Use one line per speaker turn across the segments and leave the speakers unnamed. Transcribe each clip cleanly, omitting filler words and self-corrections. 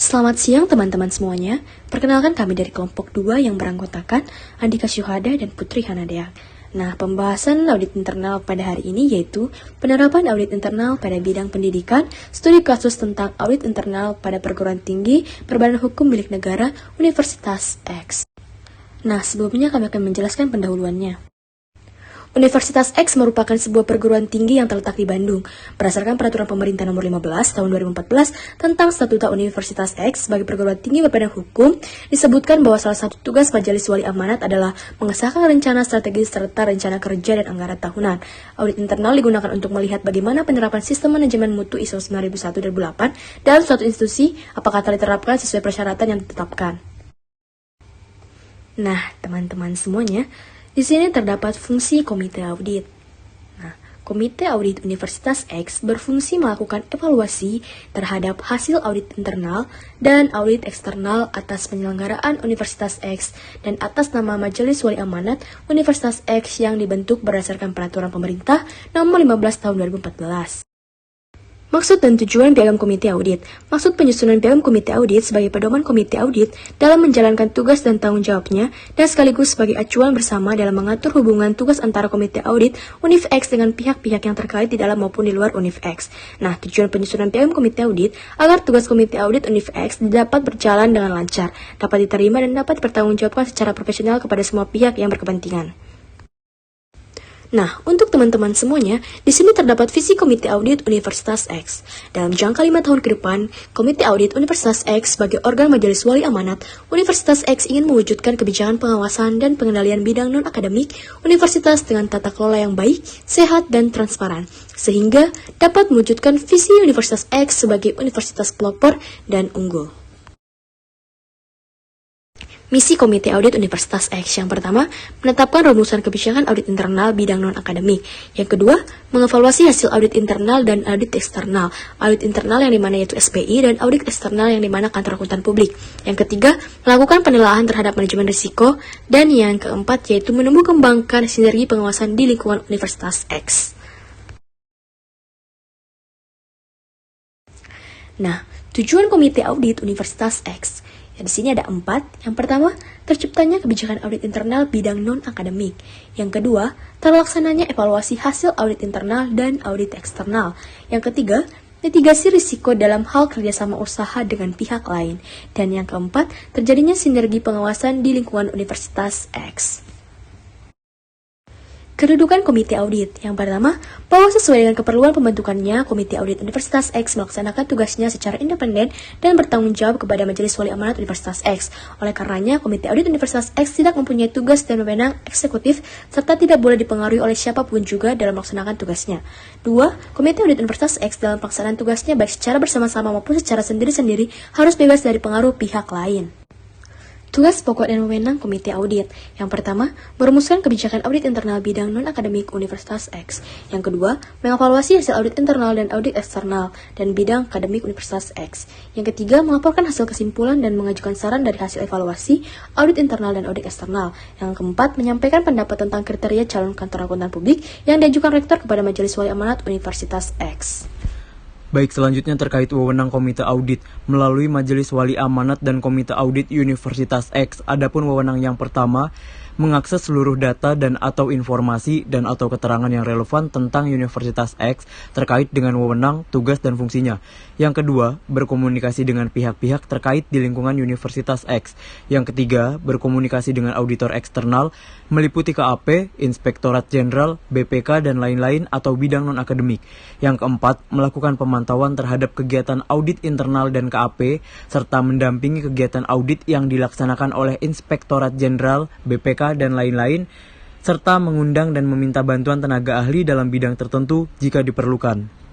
Selamat siang teman-teman semuanya. Perkenalkan kami dari kelompok 2 yang beranggotakan Andika Syuhada dan Putri Hanadea. Nah, pembahasan audit internal pada hari ini yaitu penerapan audit internal pada bidang pendidikan, studi kasus tentang audit internal pada perguruan tinggi, berbadan hukum milik negara, Universitas X. Nah, sebelumnya kami akan menjelaskan pendahuluannya. Universitas X merupakan sebuah perguruan tinggi yang terletak di Bandung. Berdasarkan Peraturan Pemerintah Nomor 15 Tahun 2014 tentang Statuta Universitas X sebagai perguruan tinggi berbadan hukum, disebutkan bahwa salah satu tugas Majelis Wali Amanat adalah mengesahkan rencana strategis serta rencana kerja dan anggaran tahunan. Audit internal digunakan untuk melihat bagaimana penerapan sistem manajemen mutu ISO 9001-2008 dalam suatu institusi, apakah telah diterapkan sesuai persyaratan yang ditetapkan. Nah, teman-teman semuanya, di sini terdapat fungsi komite audit. Nah, Komite Audit Universitas X berfungsi melakukan evaluasi terhadap hasil audit internal dan audit eksternal atas penyelenggaraan Universitas X dan atas nama Majelis Wali Amanat Universitas X yang dibentuk berdasarkan Peraturan Pemerintah Nomor 15 Tahun 2014. Maksud dan tujuan Piagam Komite Audit. Maksud penyusunan Piagam Komite Audit sebagai pedoman Komite Audit dalam menjalankan tugas dan tanggung jawabnya dan sekaligus sebagai acuan bersama dalam mengatur hubungan tugas antara Komite Audit Univ X dengan pihak-pihak yang terkait di dalam maupun di luar Univ X. Nah, tujuan penyusunan Piagam Komite Audit agar tugas Komite Audit Univ X dapat berjalan dengan lancar, dapat diterima dan dapat dipertanggungjawabkan secara profesional kepada semua pihak yang berkepentingan. Nah, untuk teman-teman semuanya, di sini terdapat visi Komite Audit Universitas X. Dalam jangka 5 tahun ke depan, Komite Audit Universitas X sebagai organ Majelis Wali Amanat, Universitas X ingin mewujudkan kebijakan pengawasan dan pengendalian bidang non-akademik universitas dengan tata kelola yang baik, sehat, dan transparan, sehingga dapat mewujudkan visi Universitas X sebagai universitas pelopor dan unggul. Misi Komite Audit Universitas X yang pertama, menetapkan rumusan kebijakan audit internal bidang non-akademik. Yang kedua, mengevaluasi hasil audit internal dan audit eksternal. Audit internal yang dimana yaitu SPI dan audit eksternal yang dimana kantor akuntan publik. Yang ketiga, melakukan penilaian terhadap manajemen risiko. Dan yang keempat, yaitu menumbuh kembangkan sinergi pengawasan di lingkungan Universitas X. Nah, tujuan Komite Audit Universitas X. Ya, di sini ada 4. Yang pertama, terciptanya kebijakan audit internal bidang non-akademik. Yang kedua, terlaksananya evaluasi hasil audit internal dan audit eksternal. Yang ketiga, mitigasi risiko dalam hal kerjasama usaha dengan pihak lain. Dan yang keempat, terjadinya sinergi pengawasan di lingkungan Universitas X. Kedudukan Komite Audit. Yang pertama, bahwa sesuai dengan keperluan pembentukannya, Komite Audit Universitas X melaksanakan tugasnya secara independen dan bertanggung jawab kepada Majelis Wali Amanat Universitas X. Oleh karenanya, Komite Audit Universitas X tidak mempunyai tugas dan wewenang eksekutif serta tidak boleh dipengaruhi oleh siapapun juga dalam melaksanakan tugasnya. 2. Komite Audit Universitas X dalam pelaksanaan tugasnya baik secara bersama-sama maupun secara sendiri-sendiri harus bebas dari pengaruh pihak lain. Tugas pokok dan wewenang Komite Audit. Yang pertama, merumuskan kebijakan audit internal bidang non-akademik Universitas X. Yang kedua, mengevaluasi hasil audit internal dan audit eksternal dan bidang akademik Universitas X. Yang ketiga, melaporkan hasil kesimpulan dan mengajukan saran dari hasil evaluasi audit internal dan audit eksternal. Yang keempat, menyampaikan pendapat tentang kriteria calon kantor akuntan publik yang diajukan rektor kepada Majelis Wali Amanat Universitas X.
Baik, selanjutnya terkait wewenang Komite Audit melalui Majelis Wali Amanat dan Komite Audit Universitas X. Adapun wewenang yang pertama, mengakses seluruh data dan atau informasi dan atau keterangan yang relevan tentang Universitas X terkait dengan wewenang, tugas, dan fungsinya. Yang kedua, berkomunikasi dengan pihak-pihak terkait di lingkungan Universitas X. Yang ketiga, berkomunikasi dengan auditor eksternal, meliputi KAP, Inspektorat Jenderal, BPK, dan lain-lain atau bidang non-akademik. Yang keempat, melakukan pemantauan terhadap kegiatan audit internal dan KAP, serta mendampingi kegiatan audit yang dilaksanakan oleh Inspektorat Jenderal, BPK, dan lain-lain, serta mengundang dan meminta bantuan tenaga ahli dalam bidang tertentu jika diperlukan.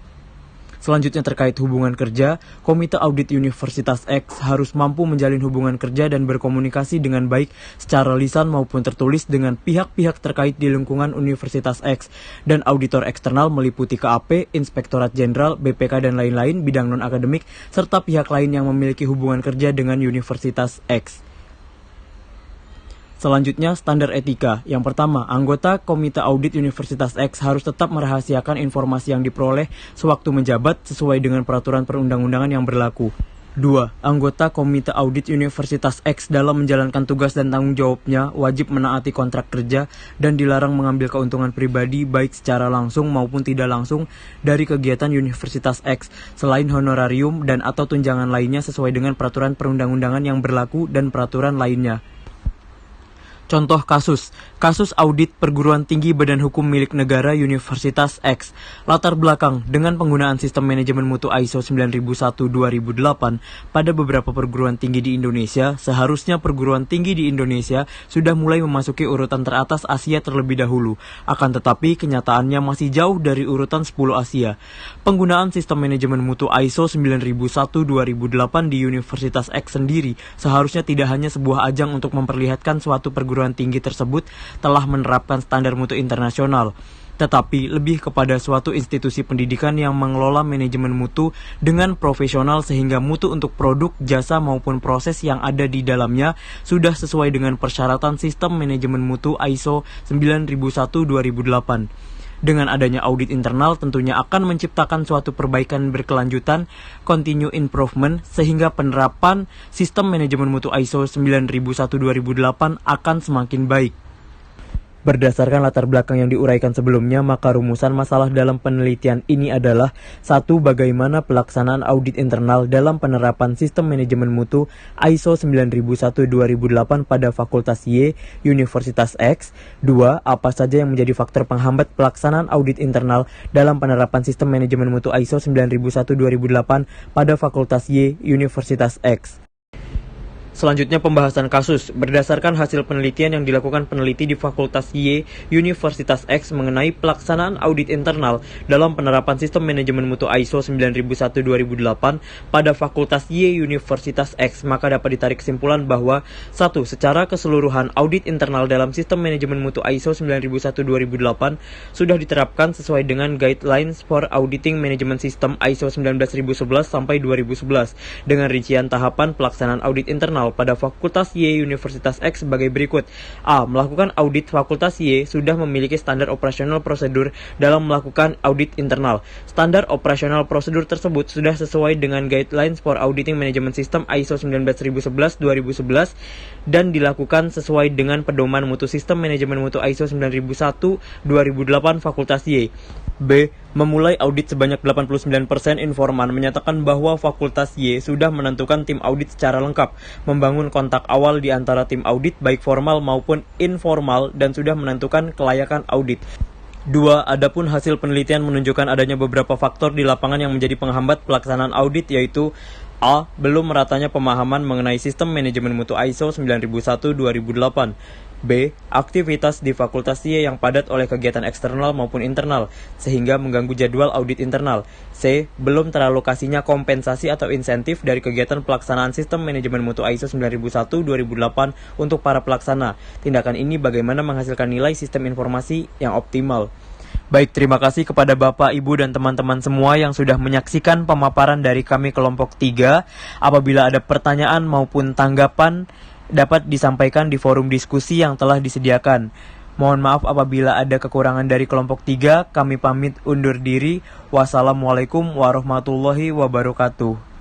Selanjutnya terkait hubungan kerja, Komite Audit Universitas X harus mampu menjalin hubungan kerja dan berkomunikasi dengan baik secara lisan maupun tertulis dengan pihak-pihak terkait di lingkungan Universitas X, dan auditor eksternal meliputi KAP, Inspektorat Jenderal, BPK, dan lain-lain bidang non-akademik, serta pihak lain yang memiliki hubungan kerja dengan Universitas X. Selanjutnya, standar etika. Yang pertama, anggota Komite Audit Universitas X harus tetap merahasiakan informasi yang diperoleh sewaktu menjabat sesuai dengan peraturan perundang-undangan yang berlaku. 2. Anggota Komite Audit Universitas X dalam menjalankan tugas dan tanggung jawabnya wajib menaati kontrak kerja dan dilarang mengambil keuntungan pribadi baik secara langsung maupun tidak langsung dari kegiatan Universitas X selain honorarium dan atau tunjangan lainnya sesuai dengan peraturan perundang-undangan yang berlaku dan peraturan lainnya. Contoh kasus audit perguruan tinggi badan hukum milik negara Universitas X. Latar belakang, dengan penggunaan sistem manajemen mutu ISO 9001-2008 pada beberapa perguruan tinggi di Indonesia, seharusnya perguruan tinggi di Indonesia sudah mulai memasuki urutan teratas Asia terlebih dahulu. Akan tetapi, kenyataannya masih jauh dari urutan 10 Asia. Penggunaan sistem manajemen mutu ISO 9001-2008 di Universitas X sendiri seharusnya tidak hanya sebuah ajang untuk memperlihatkan suatu perguruan tinggi tersebut telah menerapkan standar mutu internasional, tetapi lebih kepada suatu institusi pendidikan yang mengelola manajemen mutu dengan profesional sehingga mutu untuk produk, jasa maupun proses yang ada di dalamnya sudah sesuai dengan persyaratan sistem manajemen mutu ISO 9001-2008. Dengan adanya audit internal tentunya akan menciptakan suatu perbaikan berkelanjutan, continue improvement, sehingga penerapan sistem manajemen mutu ISO 9001-2008 akan semakin baik. Berdasarkan latar belakang yang diuraikan sebelumnya, maka rumusan masalah dalam penelitian ini adalah 1. Bagaimana pelaksanaan audit internal dalam penerapan sistem manajemen mutu ISO 9001-2008 pada Fakultas Y, Universitas X. 2. Apa saja yang menjadi faktor penghambat pelaksanaan audit internal dalam penerapan sistem manajemen mutu ISO 9001-2008 pada Fakultas Y, Universitas X. Selanjutnya pembahasan kasus. Berdasarkan hasil penelitian yang dilakukan peneliti di Fakultas Y, Universitas X mengenai pelaksanaan audit internal dalam penerapan sistem manajemen mutu ISO 9001-2008 pada Fakultas Y, Universitas X, maka dapat ditarik kesimpulan bahwa 1. Secara keseluruhan audit internal dalam sistem manajemen mutu ISO 9001-2008 sudah diterapkan sesuai dengan Guidelines for Auditing Management System ISO 19011 sampai 2011 dengan rincian tahapan pelaksanaan audit internal pada Fakultas Y Universitas X sebagai berikut. A. Melakukan audit. Fakultas Y sudah memiliki standar operasional prosedur dalam melakukan audit internal. Standar operasional prosedur tersebut sudah sesuai dengan Guidelines for Auditing Management System ISO 19011-2011 dan dilakukan sesuai dengan pedoman mutu sistem manajemen mutu ISO 9001-2008 Fakultas Y. B. Memulai audit sebanyak 89% informan menyatakan bahwa Fakultas Y sudah menentukan tim audit secara lengkap, membangun kontak awal di antara tim audit baik formal maupun informal dan sudah menentukan kelayakan audit. 2. Adapun hasil penelitian menunjukkan adanya beberapa faktor di lapangan yang menjadi penghambat pelaksanaan audit, yaitu A. Belum meratanya pemahaman mengenai sistem manajemen mutu ISO 9001-2008. B. Aktivitas di Fakultas Y yang padat oleh kegiatan eksternal maupun internal, sehingga mengganggu jadwal audit internal. C. Belum teralokasinya kompensasi atau insentif dari kegiatan pelaksanaan sistem manajemen mutu ISO 9001-2008 untuk para pelaksana. Tindakan ini bagaimana menghasilkan nilai sistem informasi yang optimal. Baik, terima kasih kepada Bapak, Ibu, dan teman-teman semua yang sudah menyaksikan pemaparan dari kami kelompok 3. Apabila ada pertanyaan maupun tanggapan, dapat disampaikan di forum diskusi yang telah disediakan. Mohon maaf apabila ada kekurangan dari kelompok 3. Kami pamit undur diri. Wassalamualaikum warahmatullahi wabarakatuh.